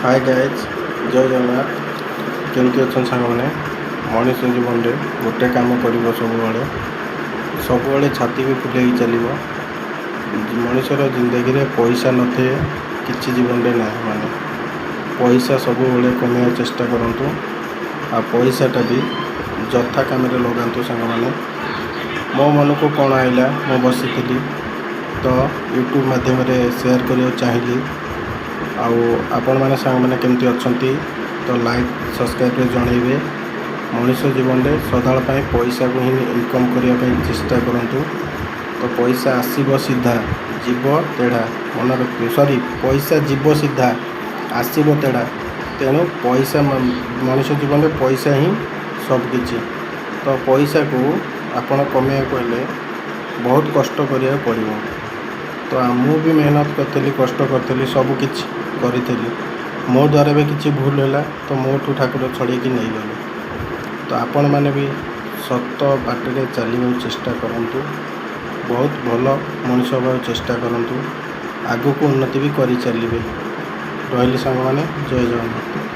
Hi guys जय जगन्नाथ केमती अच्छा सांगने मनीष जीवन में गोटे कम कर सब छाती भी फुले चलो मनीषर जिंदगी में पैसा नथे कि जीवन में ना माने पैसा सब कमाया चेष्टा करूँ आ पैसाटा भी जथा कम लगातु सांग मैंने मो मन को कौन आइला मो बसी तो यूट्यूब माध्यम शेयर करने चाहिए आपण मैंने सांग मैंने केमती अच्छी तो लाइक सब्सक्राइब जनइबे मनीष जीवन में सदाल पैसा को ही इनकम करने चेष्टा करूँ तो पैसा आसब सीधा जीव तेढ़ा मन रखिए सॉरी पैसा जीव सीधा आसब तेढ़ा तेणु पैसा मनीष जीवन में पैसा ही सबकि तो पैसा को आपण कमाया हेले बहुत कष्ट करा पड़ो तो मु भी मेहनत करी कष्ट करी सबकि करी मो द्वारा भी किसी भूल है तो मोठू ठाकुर छड़े नहीं गले तो आपण मैंने भी सत बाटे चलने चेष्टा करूँ बहुत भल मनीष हवा चेष्टा करूँ आग को उन्नति भी कर चलिए रही सांग मैंने जय जगन्नाथ।